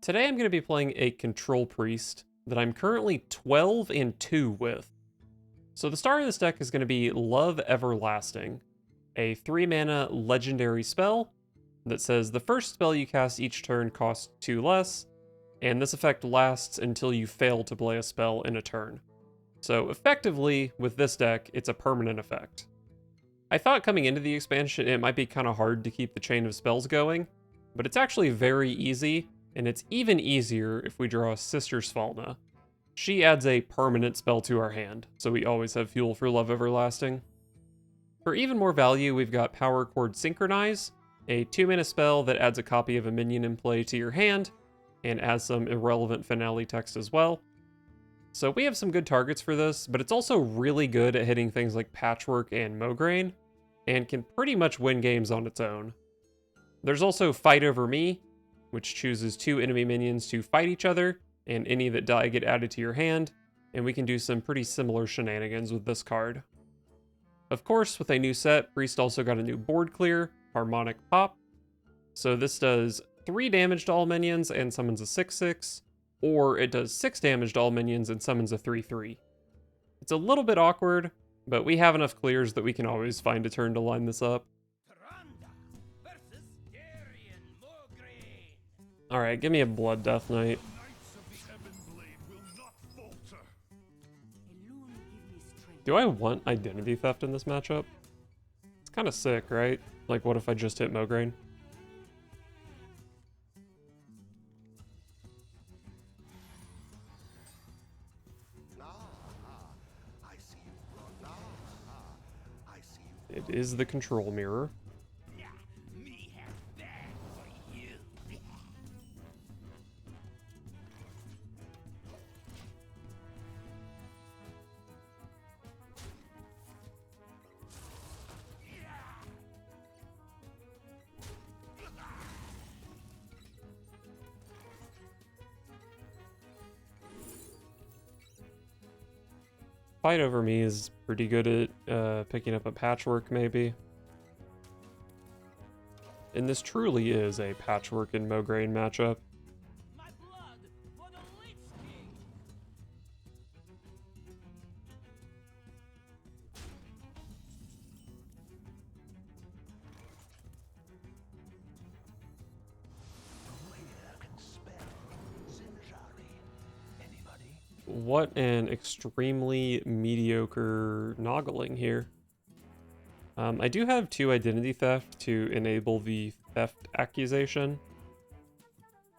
Today I'm going to be playing a Control Priest that I'm currently 12 and 2 with. So the start of this deck is going to be Love Everlasting, a 3-mana legendary spell that says the first spell you cast each turn costs 2 less, and this effect lasts until you fail to play a spell in a turn. So effectively, with this deck, it's a permanent effect. I thought coming into the expansion it might be kind of hard to keep the chain of spells going, but it's actually very easy, and it's even easier if we draw Sister Svalna. She adds a permanent spell to our hand, so we always have fuel for Love Everlasting. For even more value, we've got Power Chord Synchronize, a 2-mana spell that adds a copy of a minion in play to your hand, and adds some irrelevant finale text as well. So we have some good targets for this, but it's also really good at hitting things like Patchwork and Mograine, and can pretty much win games on its own. There's also Fight Over Me, which chooses 2 enemy minions to fight each other, and any that die get added to your hand, and we can do some pretty similar shenanigans with this card. Of course, with a new set, Priest also got a new board clear, Harmonic Pop. So this does 3 damage to all minions and summons a 6/6, or it does 6 damage to all minions and summons a 3/3. It's a little bit awkward, but we have enough clears that we can always find a turn to line this up. Alright, give me a Blood Death Knight. Do I want Identity Theft in this matchup? It's kind of sick, right? Like, what if I just hit Mograine? It is the Control Mirror. Fight Over Me is pretty good at picking up a Patchwork, maybe. And this truly is a Patchwork and Mograine matchup. What an extremely mediocre noggling here. I do have 2 Identity Theft to enable the theft accusation.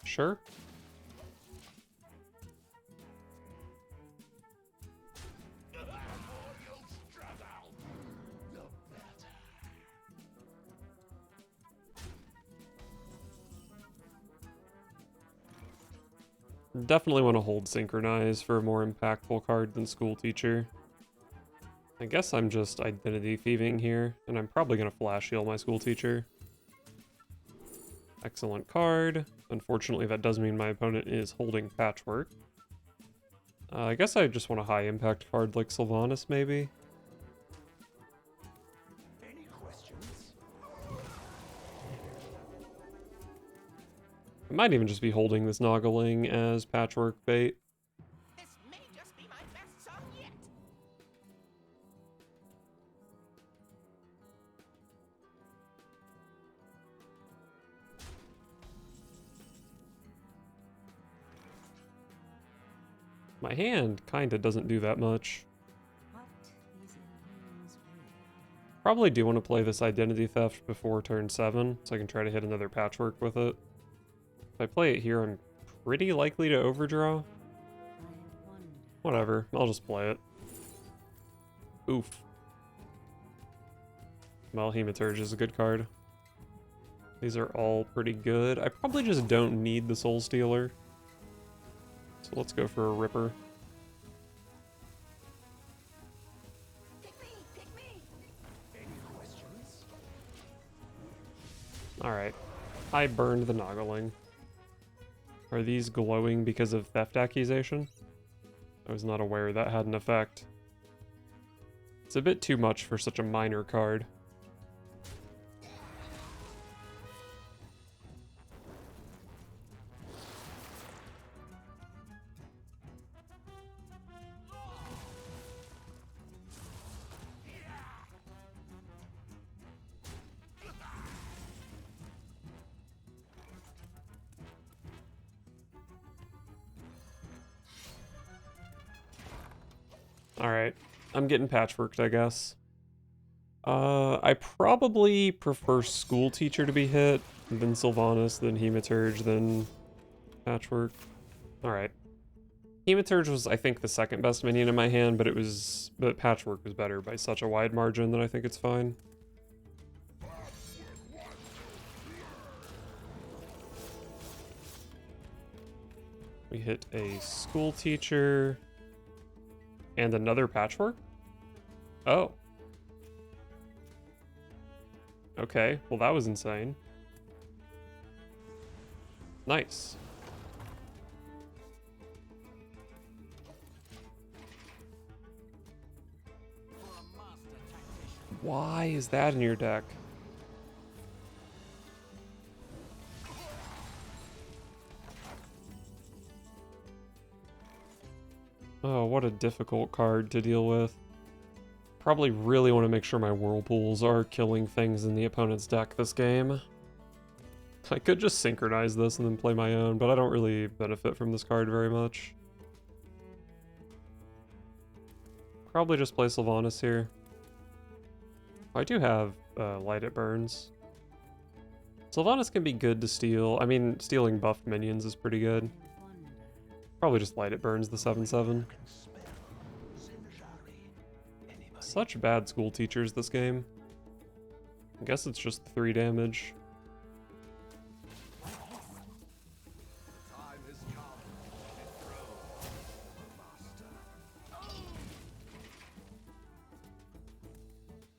Sure. Definitely want to hold Synchronize for a more impactful card than School Teacher. I guess I'm just Identity Thieving here, and I'm probably going to Flash Heal my School Teacher. Excellent card. Unfortunately, that does mean my opponent is holding Patchwork. I guess I just want a high impact card like Sylvanas, maybe. I might even just be holding this Noggling as Patchwork bait. This may just be my best song yet. My hand kinda doesn't do that much. Probably do want to play this Identity Theft before turn 7, so I can try to hit another Patchwork with it. If I play it here, I'm pretty likely to overdraw. Whatever, I'll just play it. Oof. Well, Hematurge is a good card. These are all pretty good. I probably just don't need the Soul Stealer. So let's go for a Ripper. Pick me. Alright. I burned the Noggling. Are these glowing because of theft accusation? I was not aware that had an effect. It's a bit too much for such a minor card. Alright. I'm getting patchworked, I guess. I probably prefer School Teacher to be hit, then Sylvanas, then Hematurge, then Patchwork. Alright. Hematurge was, I think, the second best minion in my hand, but Patchwork was better by such a wide margin that I think it's fine. We hit a School Teacher and another Patchwork? Oh. Okay, well that was insane. Nice. Why is that in your deck? Oh, what a difficult card to deal with. Probably really want to make sure my whirlpools are killing things in the opponent's deck this game. I could just synchronize this and then play my own, but I don't really benefit from this card very much. Probably just play Sylvanas here. I do have Light It Burns. Sylvanas can be good to steal. I mean, stealing buffed minions is pretty good. Probably just Light It Burns the 7/7. Such bad School Teachers this game. I guess it's just 3 damage.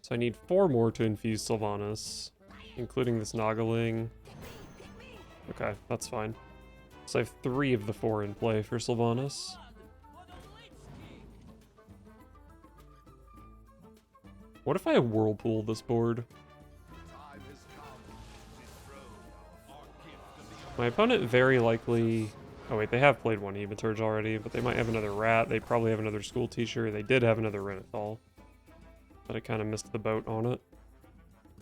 So I need 4 more to infuse Sylvanas, including this Noggling. Okay, that's fine. So I have 3 of the 4 in play for Sylvanas. What if I Whirlpool this board? My opponent very likely... Oh wait, they have played one Hematurge already, but they might have another Rat. They probably have another School Teacher. They did have another Renathal, but I kind of missed the boat on it.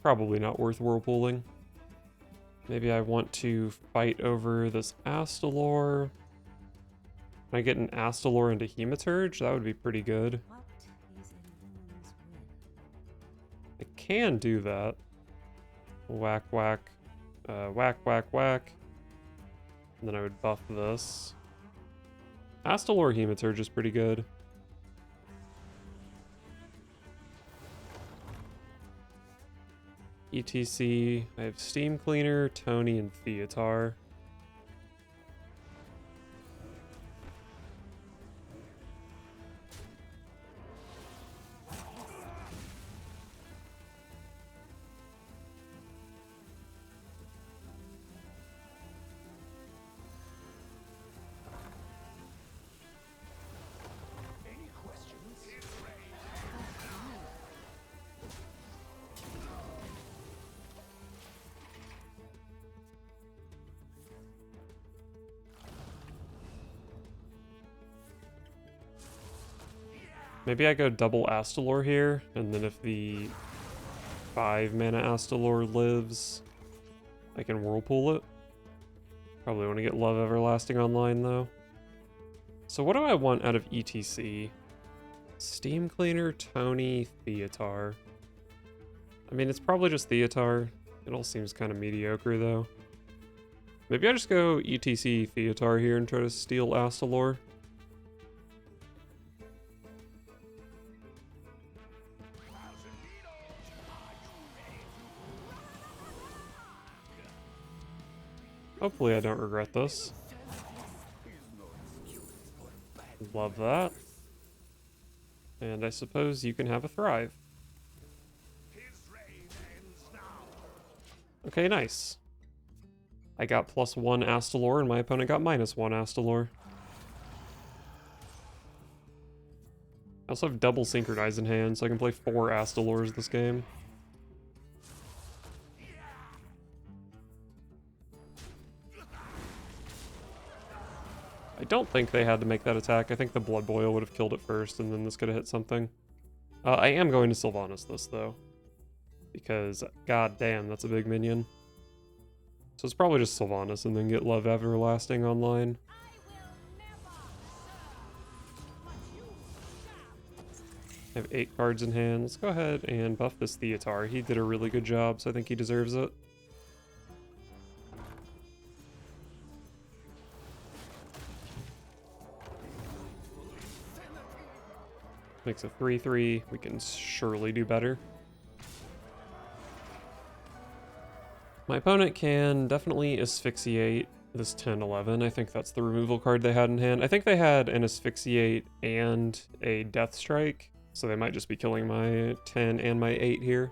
Probably not worth Whirlpooling. Maybe I want to fight over this Astalor. Can I get an Astalor into Hematurge? That would be pretty good. I can do that. Whack, whack. Whack, whack, whack. And then I would buff this. Astalor Hematurge is pretty good. ETC. I have Steam Cleaner, Tony, and Theatar. Maybe I go double Astalor here, and then if the 5 mana Astalor lives, I can Whirlpool it. Probably want to get Love Everlasting online though. So what do I want out of ETC? Steam Cleaner, Tony, Theatar. I mean, it's probably just Theatar. It all seems kind of mediocre though. Maybe I just go ETC Theatar here and try to steal Astalor. Hopefully I don't regret this. Love that. And I suppose you can have a Thrive. Okay, nice. I got +1 Astalor and my opponent got -1 Astalor. I also have double Synchronize in hand, so I can play 4 Astalors this game. I don't think they had to make that attack. I think the Blood Boil would have killed it first, and then this could have hit something. I am going to Sylvanas this, though. Because, god damn, that's a big minion. So it's probably just Sylvanas, and then get Love Everlasting online. I have 8 cards in hand. Let's go ahead and buff this Theotar. He did a really good job, so I think he deserves it. Makes a 3/3. We can surely do better. My opponent can definitely asphyxiate this 10/11. I think that's the removal card they had in hand. I think they had an asphyxiate and a death strike, so they might just be killing my 10 and my 8 here.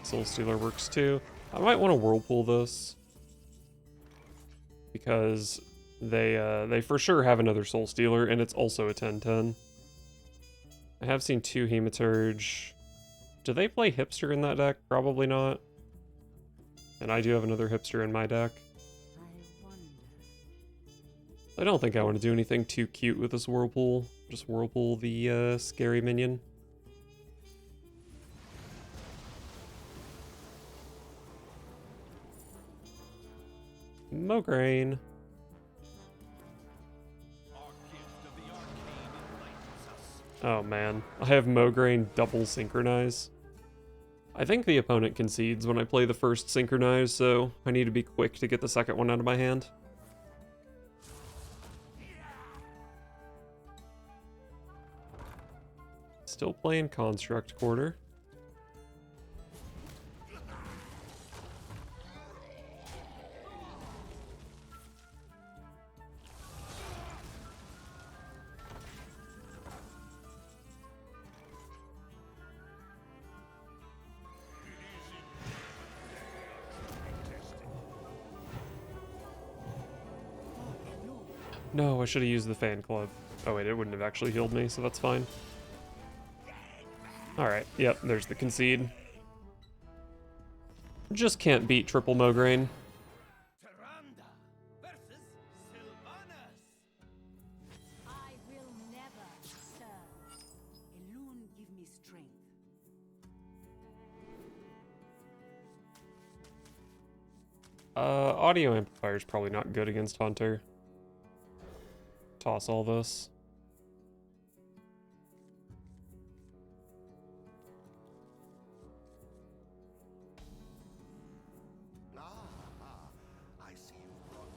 Soul Stealer works too. I might want to whirlpool this because they for sure have another Soul Stealer, and it's also a 10/10. I have seen 2 Hematurge. Do they play Hipster in that deck? Probably not. And I do have another Hipster in my deck. I don't think I want to do anything too cute with this Whirlpool. Just Whirlpool the scary minion. Mograine. Oh man, I have Mograine double synchronize. I think the opponent concedes when I play the first synchronize, so I need to be quick to get the second one out of my hand. Still playing Construct Quarter. No, I should have used the fan club. Oh wait, it wouldn't have actually healed me, so that's fine. Alright, yep, there's the concede. Just can't beat triple Mograine. I will never serve. Alone give me strength. Audio amplifier is probably not good against Hunter. Toss all this. I see you brought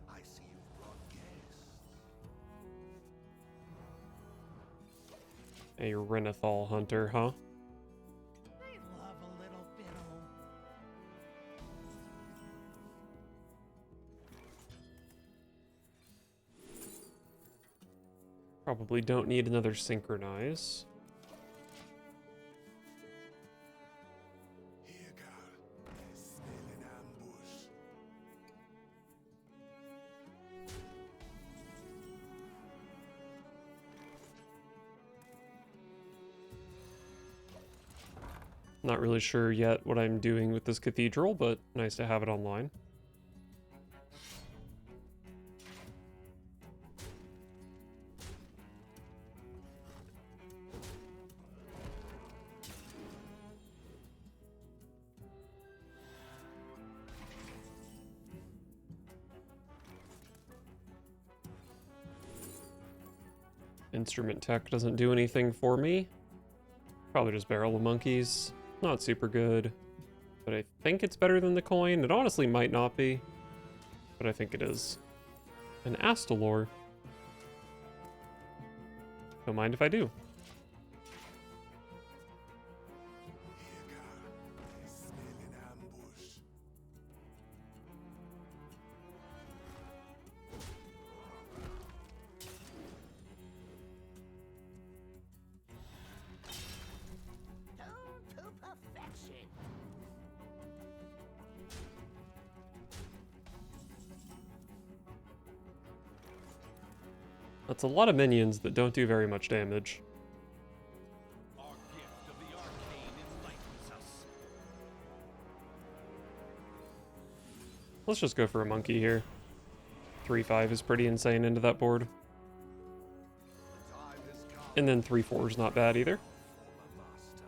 I see you brought guests. A Renathal Hunter, huh? They love a little fiddle. Probably don't need another synchronize. Here, girl. Snail in ambush. Not really sure yet what I'm doing with this cathedral, but nice to have it online. Instrument tech doesn't do anything for me. Probably just Barrel of Monkeys. Not super good, but I think it's better than the coin. It honestly might not be, but I think it is. An Astalor. Don't mind if I do. Here, girl. Snail in ambush. Tuned to perfection. That's a lot of minions that don't do very much damage. Our gift of the arcane enlightens us. Let's just go for a monkey here. 3/5 is pretty insane into that board. Time has come And then 3/4 is not bad either. for the master.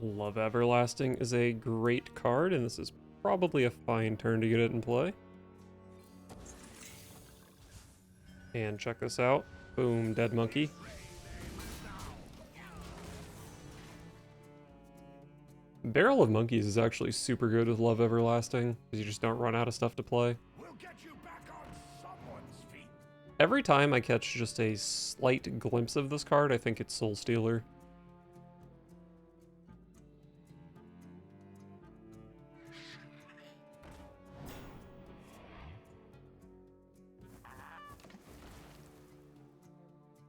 Love Everlasting is a great card, and this is probably a fine turn to get it in play. And check this out. Boom, dead monkey. Barrel of Monkeys is actually super good with Love Everlasting, because you just don't run out of stuff to play. We'll get you back on someone's feet. Every time I catch just a slight glimpse of this card, I think it's Soul Stealer.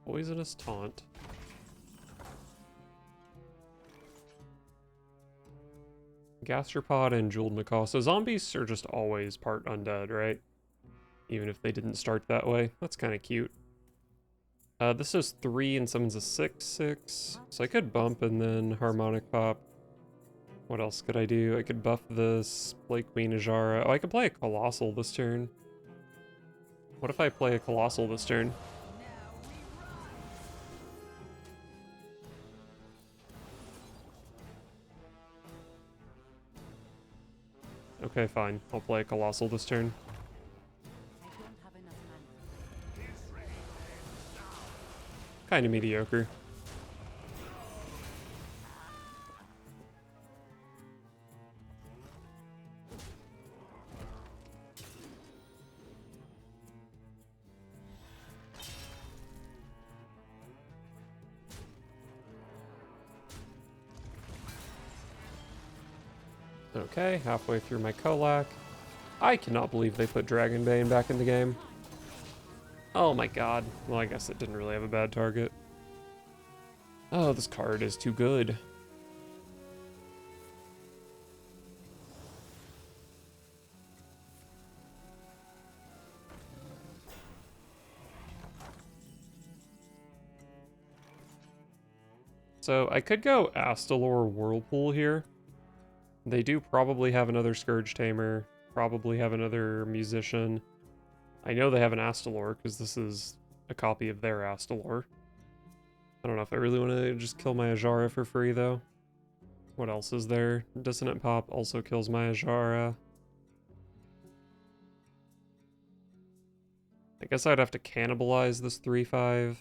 Poisonous Taunt. Gastropod and Jeweled Macaw. So zombies are just always part undead, right? Even if they didn't start that way. That's kind of cute. This is 3 and summons a 6/6. So I could bump and then Harmonic Pop. What else could I do? I could buff this, play Queen Ajara. Oh, I could play a Colossal this turn. What if I play a Colossal this turn? Okay, fine. I'll play a Colossal this turn. I don't have enough mana. Kind of mediocre. Okay, halfway through my Kolak. I cannot believe they put Dragonbane back in the game. Oh my god. Well, I guess it didn't really have a bad target. Oh, this card is too good. So I could go Astalor Whirlpool here. They do probably have another Scourge Tamer, probably have another Musician. I know they have an Astalor because this is a copy of their Astalor. I don't know if I really want to just kill my Ajara for free though. What else is there? Dissonant Pop also kills my Ajara. I guess I'd have to cannibalize this 3/5.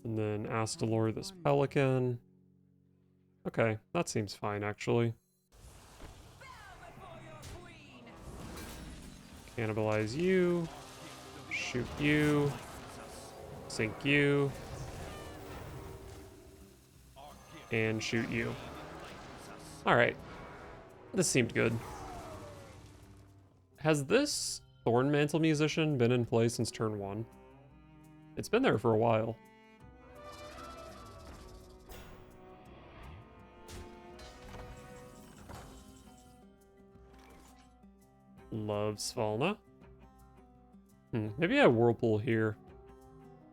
And then Astalor this Pelican. Okay, that seems fine actually. Cannibalize you. Shoot you. Sink you. And shoot you. Alright. This seemed good. Has this Thornmantle Musician been in play since turn 1? It's been there for a while. Love Svalna. Maybe I Whirlpool here.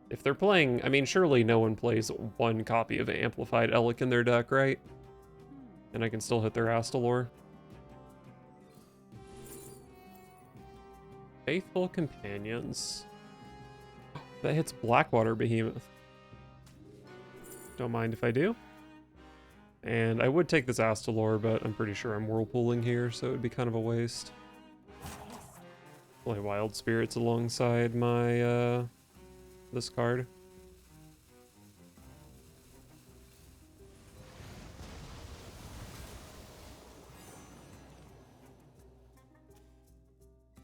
If they're playing, I mean, surely no one plays one copy of Amplified Elec in their deck, right? And I can still hit their Astalor. Faithful Companions. That hits Blackwater Behemoth. Don't mind if I do. And I would take this Astalor, but I'm pretty sure I'm Whirlpooling here, so it would be kind of a waste. Play Wild Spirits alongside my, this card.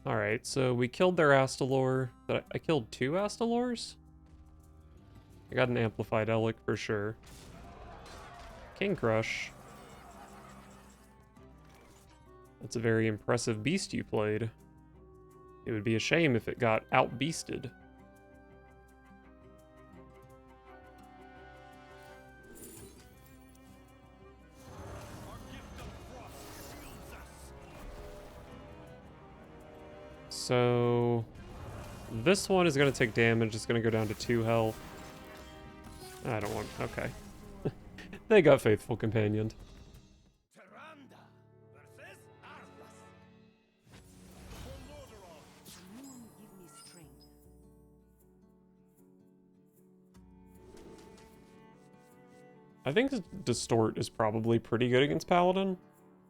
Alright, so we killed their Astalor. I killed 2 Astalors? I got an Amplified Elec for sure. King Crush. That's a very impressive beast you played. It would be a shame if it got out-beasted. So this one is going to take damage. It's going to go down to 2 health. I don't want... Okay. They got Faithful Companioned. Tyrande versus Arthas. The moon give me strength. I think Distort is probably pretty good against Paladin.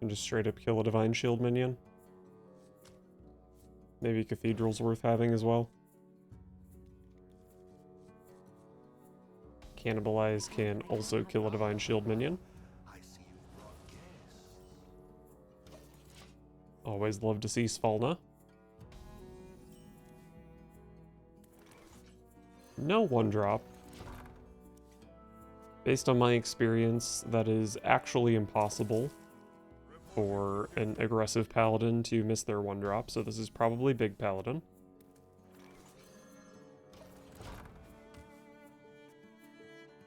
And just straight up kill a Divine Shield minion. Maybe Cathedral's worth having as well. Cannibalize can also kill a Divine Shield minion. I see you've brought guests. Always love to see Svalna. No 1-drop. Based on my experience, that is actually impossible for an aggressive paladin to miss their 1-drop, so this is probably big paladin.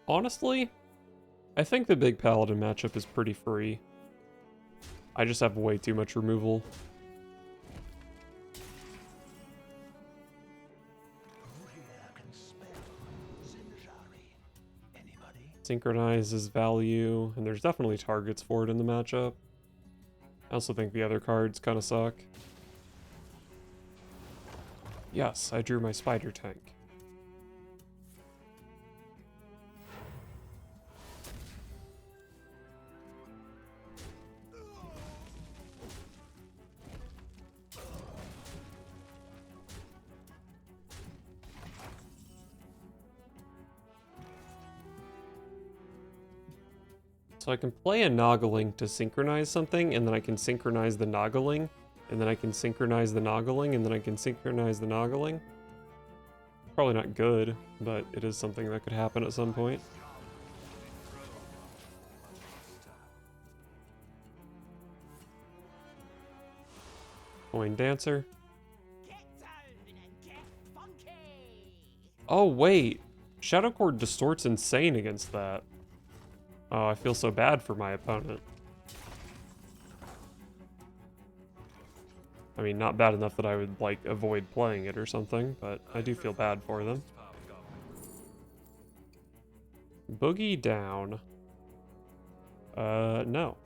Honestly, I think the big paladin matchup is pretty free. I just have way too much removal. Who here can spell Zinjari? Anybody? Synchronize is value, and there's definitely targets for it in the matchup. I also think the other cards kind of suck. Yes, I drew my spider tank. So I can play a Noggling to synchronize something, and then I can synchronize the Noggling, and then I can synchronize the Noggling, and then I can synchronize the Noggling. Probably not good, but it is something that could happen at some point. Coin Dancer. Get down and get funky. Oh, wait. Shadow Chord Distort's insane against that. Oh, I feel so bad for my opponent. I mean, not bad enough that I would, like, avoid playing it or something, but I do feel bad for them. Boogie down. No.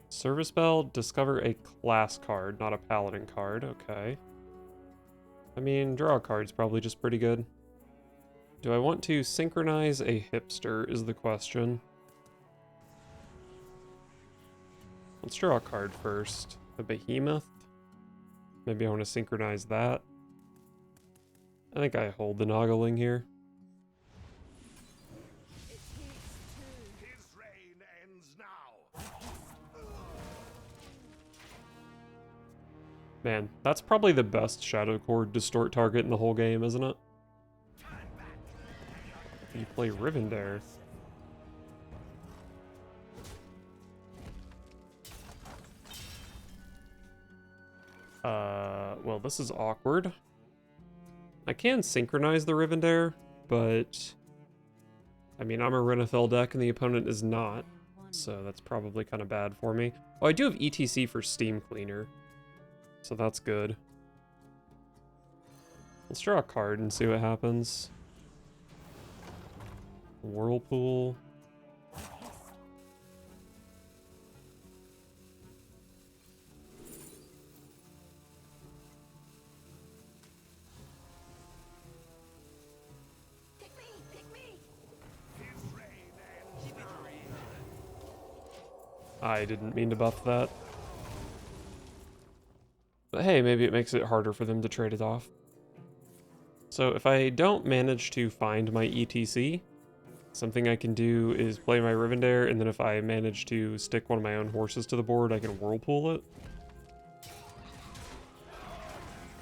Service Bell, discover a class card, not a paladin card. Okay. I mean, draw a card's probably just pretty good. Do I want to synchronize a hipster is the question. Let's draw a card first. A behemoth. Maybe I want to synchronize that. I think I hold the Noggling here. His reign ends now. Man, that's probably the best Shadow Chord Distort target in the whole game, isn't it? You play Rivendare. Well, this is awkward. I can synchronize the Rivendare, but I mean, I'm a Renethel deck and the opponent is not, so that's probably kind of bad for me. Oh, I do have ETC for Steam Cleaner, so that's good. Let's draw a card and see what happens. Whirlpool. Pick me, pick me. His reign ends now. I didn't mean to buff that. But hey, maybe it makes it harder for them to trade it off. So if I don't manage to find my ETC, something I can do is play my Rivendare, and then if I manage to stick one of my own horses to the board, I can Whirlpool it.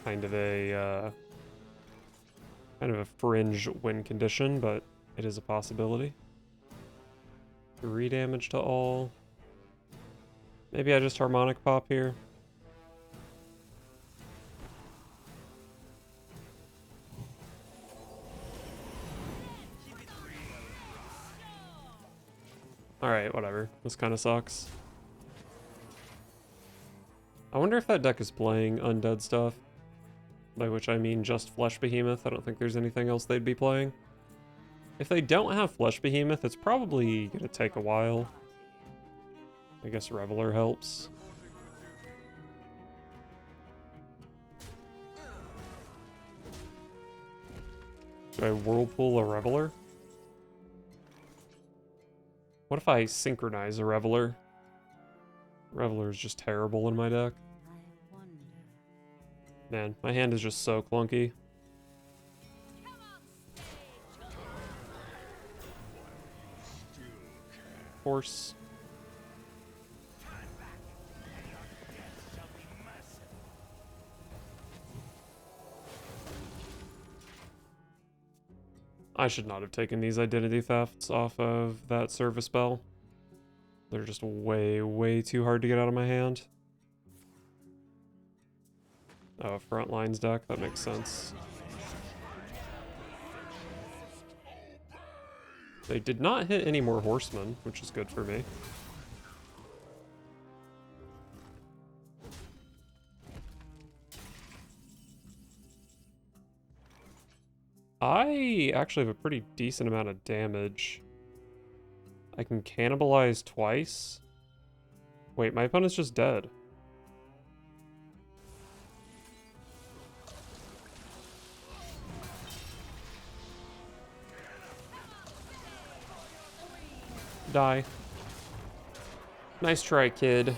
Kind of a fringe win condition, but it is a possibility. 3 damage to all. Maybe I just Harmonic Pop here. Alright, whatever. This kind of sucks. I wonder if that deck is playing undead stuff. By which I mean just Flesh Behemoth. I don't think there's anything else they'd be playing. If they don't have Flesh Behemoth, it's probably going to take a while. I guess Reveler helps. Do I Whirlpool a Reveler? What if I synchronize a Reveler? Reveler is just terrible in my deck. I wonder. Man, my hand is just so clunky. Horse. I should not have taken these identity thefts off of that service bell. They're just way, way too hard to get out of my hand. Oh, front lines deck, that makes sense. They did not hit any more horsemen, which is good for me. I actually have a pretty decent amount of damage. I can cannibalize twice. Wait, my opponent's just dead. Die. Nice try, kid.